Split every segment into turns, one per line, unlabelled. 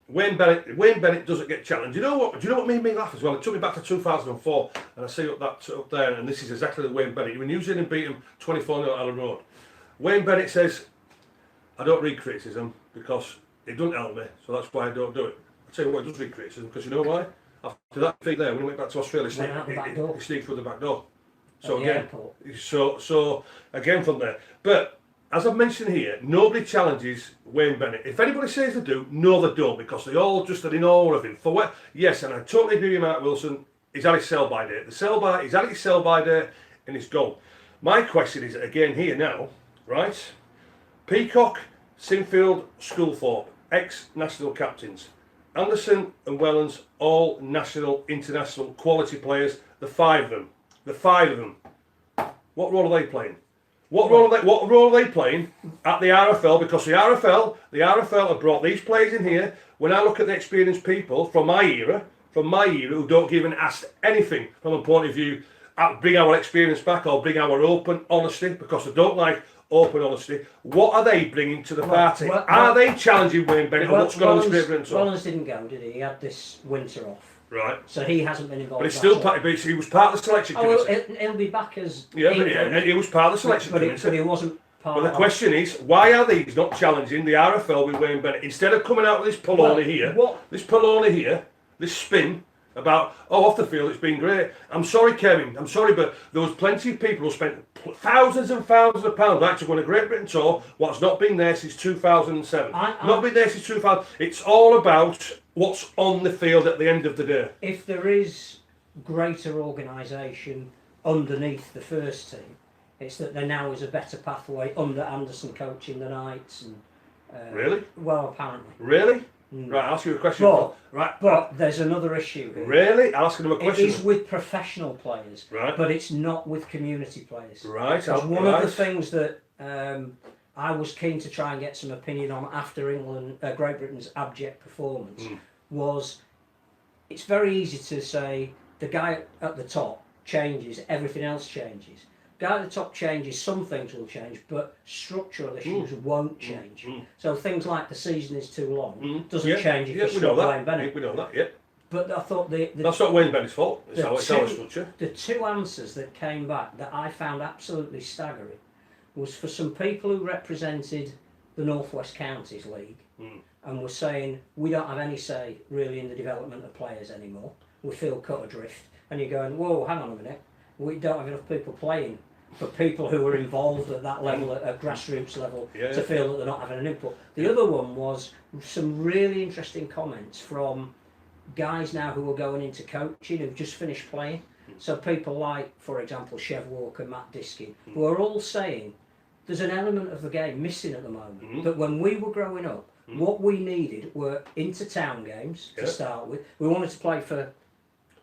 Wayne Bennett doesn't get challenged. Do you know what made me laugh as well? It took me back to 2004, and I see up there, and this is exactly the Wayne Bennett. When New Zealand beat him 24-0 at Allen Road, Wayne Bennett says, "I don't read criticism because it doesn't help me, so that's why I don't do it." I tell you what, he does read criticism because you know why? After that defeat there, when he went back to Australia, he sneaked through the back door. So again, so again from there, but. As I've mentioned here, nobody challenges Wayne Bennett. If anybody says they do, no they don't, because they all just are in awe of him. For what? Yes, and I totally agree with Mark Wilson, he's had his sell-by date. He's had his sell-by date and he's gone. My question is, again here now, right? Peacock, Sinfield, Schoolthorpe, ex-national captains. Anderson and Wellens, all national, international quality players. The five of them. What role are they playing? What role are they playing at the RFL? Because the RFL have brought these players in here. When I look at the experienced people from my era who don't give an ask anything from a point of view, bring our experience back or bring our open honesty, because they don't like open honesty. What are they bringing to the party? Are they challenging Wayne Bennett on what's going on in Great Britain?
Wellens didn't go, did he? He had this winter off.
Right.
So he hasn't been involved.
But he's still he was part of the selection committee.
Well, he'll be back as
he was part of the selection committee.
But he wasn't part.
But the question is, why are these not challenging the RFL with Wayne Bennett instead of coming out with this baloney here, this spin about off the field it's been great. I'm sorry, Kevin. I'm sorry, but there was plenty of people who spent thousands and thousands of pounds actually going to Great Britain tour. What's not been there since 2007. Not been there since 2000. It's all about what's on the field at the end of the day.
If there is greater organisation underneath the first team, it's that there now is a better pathway under Anderson coaching the Knights. And,
really?
Well, apparently.
Really? Right, I'll ask you a question.
But there's another issue here.
Really? I'll ask them a question.
It is with professional players,
right?
But it's not with community players.
Right.
Because one of the things that I was keen to try and get some opinion on after Great Britain's abject performance was, it's very easy to say the guy at the top changes, everything else changes. Guy at the top changes, some things will change, but structural issues won't change. So things like the season is too long doesn't change if you stop Wayne Bennett.
We know that, yeah.
But I thought
that's not Wayne Bennett's fault. It's our structure.
The two answers that came back that I found absolutely staggering was for some people who represented the North West Counties League and were saying, we don't have any say really in the development of players anymore. We feel cut adrift. And you're going, whoa, hang on a minute. We don't have enough people playing for people who are involved at that level, at grassroots level, to feel that they're not having an input. The other one was some really interesting comments from guys now who are going into coaching, who've just finished playing. So people like, for example, Chev Walker, Matt Diskin, who are all saying there's an element of the game missing at the moment. That when we were growing up, what we needed were inter-town games to start with. We wanted to play for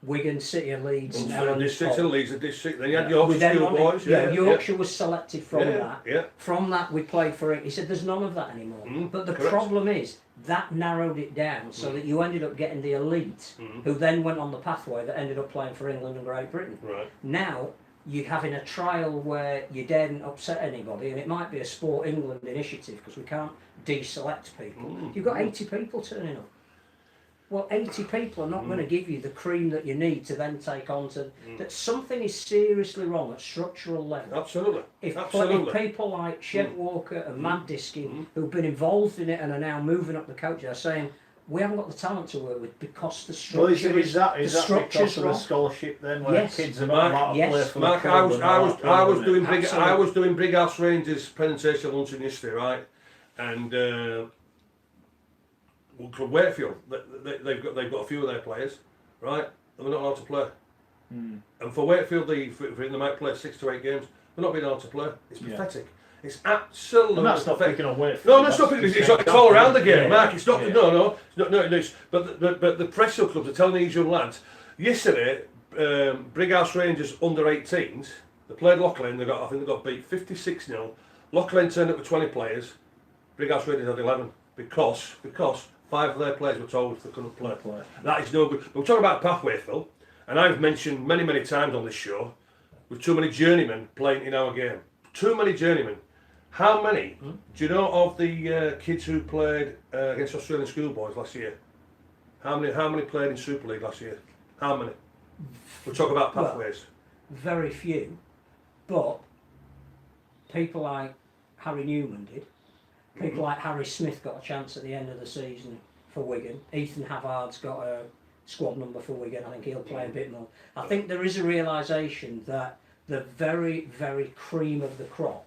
Wigan, City and Leeds.
District and Leeds, a district. Then you had Yorkshire schoolboys.
Yorkshire was selected from that.
Yeah.
From that we played for it. He said there's none of that anymore. But the problem is that narrowed it down so that you ended up getting the elite who then went on the pathway that ended up playing for England and Great Britain.
Right.
Now you're having a trial where you daren't upset anybody, and it might be a Sport England initiative because we can't deselect people. You've got 80 people turning up. Well, 80 people are not going to give you the cream that you need to then take on to... That something is seriously wrong at structural level.
Absolutely.
If people like Chev Walker and Matt Diskin, who've been involved in it and are now moving up the coach, are saying, we haven't got the talent to work with because the structure
is that because of the scholarship then, where kids are not allowed to play for the club?
I was doing Brig House Rangers presentation luncheon yesterday, right? And... From Wakefield, they've got a few of their players, right? And they're not allowed to play. And for Wakefield, they might play 6 to 8 games. They're not being allowed to play. It's pathetic. It's absolutely.
And that's not picking on Wakefield.
No, that's not picking. It's all around the game, Mark. It's not. Yeah. No. But the press clubs are telling these young lads. Yesterday, Brighouse Rangers under 18s. They played Loughlin. I think they got beat 56-0. Loughlin turned up with 20 players. Brighouse Rangers had 11 because 5 of their players were told they couldn't play. That is no good. But we're talking about pathway, Phil, and I've mentioned many times on this show, with too many journeymen playing in our game. Too many journeymen. How many do you know of the kids who played against Australian schoolboys last year? How many played in Super League last year? How many? We'll talk about pathways.
Well, very few, but people like Harry Newman did. People like Harry Smith got a chance at the end of the season for Wigan. Ethan Havard's got a squad number for Wigan. I think he'll play a bit more. I think there is a realisation that the very, very cream of the crop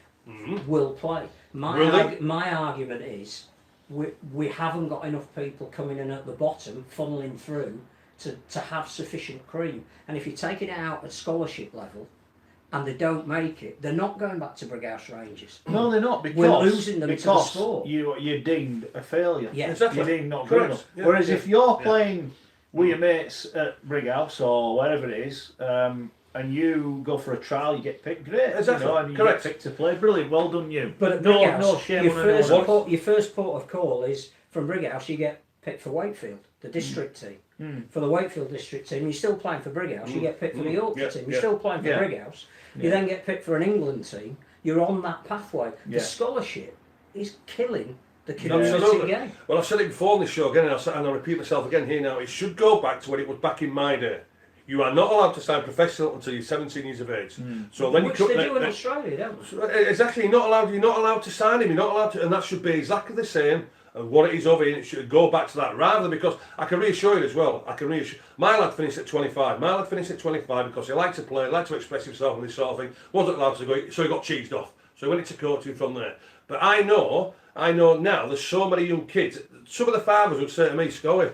will play. My argument is we haven't got enough people coming in at the bottom, funneling through to have sufficient cream. And if you're taking it out at scholarship level and they don't make it, they're not going back to Brighouse Rangers.
No, they're not, because
we're losing them to the sport.
You're deemed a failure.
Yeah,
exactly.
You're deemed not good enough.
Yeah.
Whereas if you're playing with your mates at Brighouse or wherever it is, and you go for a trial, you get picked, great.
Exactly.
You know, and you get picked to play, brilliant, well done you.
But at
no
Brighouse,
shame
your
on
first
anyone.
your first port of call is from Brighouse. You get picked for Wakefield, the district team. For the Wakefield district team, you're still playing for Brighouse. You get picked for the Yorkshire team. You're still playing for Brighouse. You then get picked for an England team. You're on that pathway. The scholarship is killing the community game.
Well, I've said it before on this show again, and I'll repeat myself again here now. It should go back to when it was back in my day. You are not allowed to sign professional until you're 17 years of age. So then
Which they do in Australia, don't they?
Exactly. You're not allowed to sign him. You're not allowed to, and that should be exactly the same. And what it is over here, it should go back to that, rather than, because I can reassure you as well. My lad finished at 25. My lad finished at 25 because he liked to play, liked to express himself and this sort of thing. Wasn't allowed to go, so he got cheesed off. So he went into coaching from there. But I know now there's so many young kids. Some of the fathers would say to me, Scully,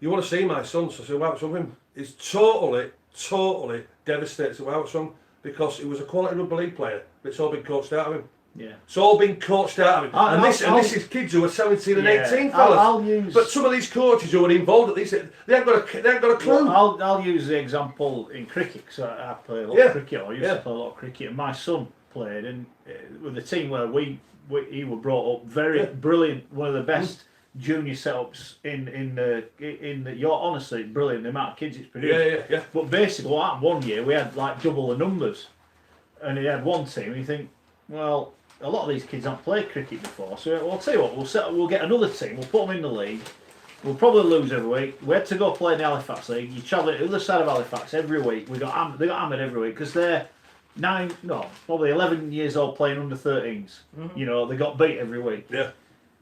you want to see my son? So I said, what's wrong with him? He's totally devastated. So what's wrong? Because he was a quality rugby league player, but it's all been coached out of him.
Yeah.
It's all been coached out of him. And this is kids who are 17 and 18, fellas. But some of these coaches who are involved at these, they haven't got a clue.
Well, I'll use the example in cricket, because I play a lot of cricket, or I used to play a lot of cricket, and my son played with a team where he was brought up, very brilliant, one of the best junior setups in the you're honestly brilliant, the amount of kids it's produced.
Yeah.
But basically what happened one year, we had like double the numbers, and he had one team, and you think, well, a lot of these kids haven't played cricket before, so I'll tell you what, we'll get another team, we'll put them in the league, we'll probably lose every week. We had to go play in the Halifax League. You travel to the other side of Halifax every week. They got hammered every week because they're probably 11 years old playing under 13s. You know, they got beat every week.
Yeah.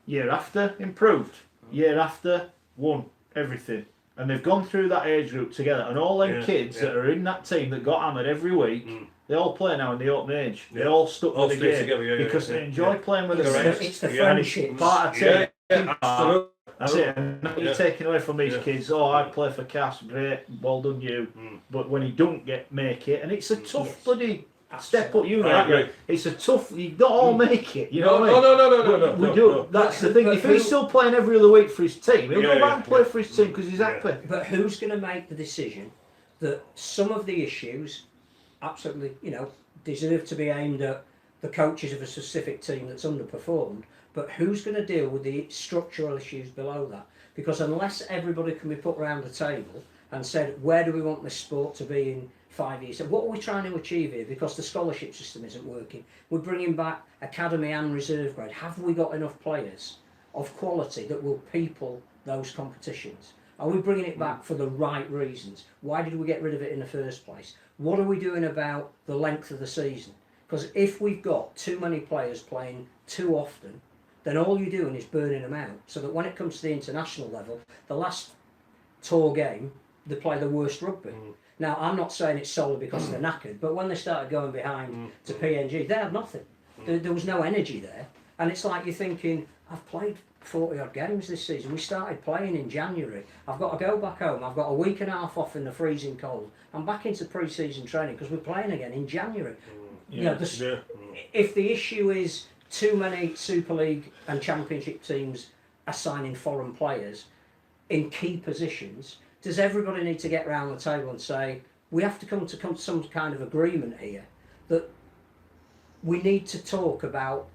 Year after, improved. Year after, won everything. And they've gone through that age group together, and all them kids that are in that team that got hammered every week, they all play now in the open age. They all stuck with the game
together,
because they enjoy playing with the
best. It's the friendship.
Part of team.
Absolutely.
That's it. And now you're taking away from these kids. Oh, I play for Cass, great, well done you. But when he don't make it, and it's a tough bloody step up. You know, it's a tough. You don't all make it. You know what I mean?
No.
We do. That's the thing. If he's still playing every other week for his team, he'll go back and play for his team because he's happy.
But who's going to make the decision that some of the issues absolutely, deserve to be aimed at the coaches of a specific team that's underperformed, but who's going to deal with the structural issues below that? Because unless everybody can be put around the table and said, where do we want this sport to be in 5 years? And what are we trying to achieve here? Because the scholarship system isn't working. We're bringing back academy and reserve grade. Have we got enough players of quality that will people those competitions? Are we bringing it back for the right reasons? Why did we get rid of it in the first place? What are we doing about the length of the season? Because if we've got too many players playing too often, then all you're doing is burning them out. So that when it comes to the international level, the last tour game, they play the worst rugby. Now, I'm not saying it's solely because they're knackered, but when they started going behind to PNG, they had nothing. There was no energy there. And it's like you're thinking, I've played 40 odd games this season. We started playing in January. I've got to go back home. I've got a week and a half off in the freezing cold. I'm back into pre-season training because we're playing again in January. If the issue is too many Super League and Championship teams assigning foreign players in key positions, does everybody need to get around the table and say, we have to come to some kind of agreement here that we need to talk about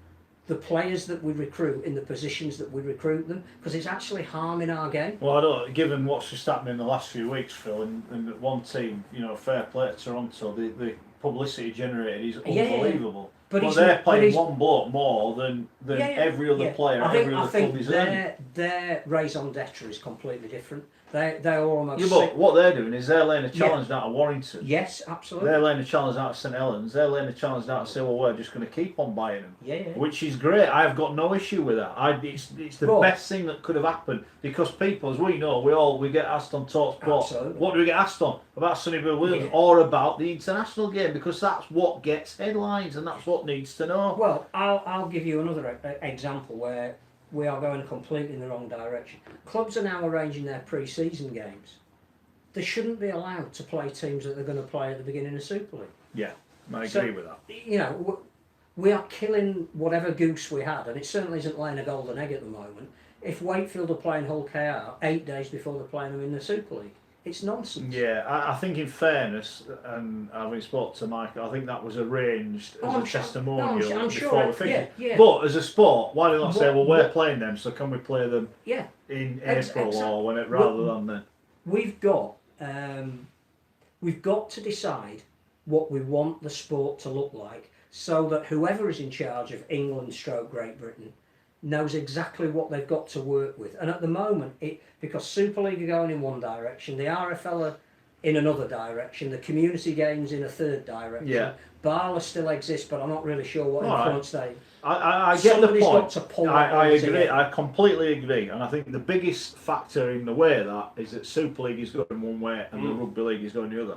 the players that we recruit in the positions that we recruit them, because it's actually harming our game.
Well, I don't. Given what's just happened in the last few weeks, Phil, and one team, fair play to Toronto, the publicity generated is unbelievable.
But
Well,
he's
they're
not-
playing
but he's-
one bloke more than every other player, every other club is earning.
their raison d'etre is completely different. They're almost.
Yeah, but what they're doing is they're laying a challenge out of Warrington.
Yes, absolutely.
They're laying a challenge out of St Helens. They're laying a challenge out to say, well, we're just going to keep on buying them.
Yeah.
Which is great. I've got no issue with that. It's the best thing that could have happened because people, as we know, we get asked on Talk Sport.
Absolutely.
What do we get asked on? About Sonny Bill Williams or about the international game because that's what gets headlines and that's what needs to know.
Well, I'll give you another example where we are going completely in the wrong direction. Clubs are now arranging their pre-season games. They shouldn't be allowed to play teams that they're going to play at the beginning of Super League.
Yeah, I agree with that.
You know, we are killing whatever goose we had, and it certainly isn't laying a golden egg at the moment. If Wakefield are playing Hull KR 8 days before they're playing them in the Super League, it's nonsense.
Yeah, I think in fairness, and having spoke to Michael, I think that was arranged as a testimonial before the fixture. But as a sport, why do they not say, well, we're playing them, so can we play them in April or when it rather than then?
We've got to decide what we want the sport to look like, so that whoever is in charge of England / Great Britain knows exactly what they've got to work with. And at the moment, because Super League are going in one direction, the RFL are in another direction, the community games in a third direction.
Yeah.
Barla still exists, but I'm not really sure what influence they.
I get the point.
Got to pull
I agree.
together.
I completely agree, and I think the biggest factor in the way of that is that Super League is going one way and the Rugby League is going the other.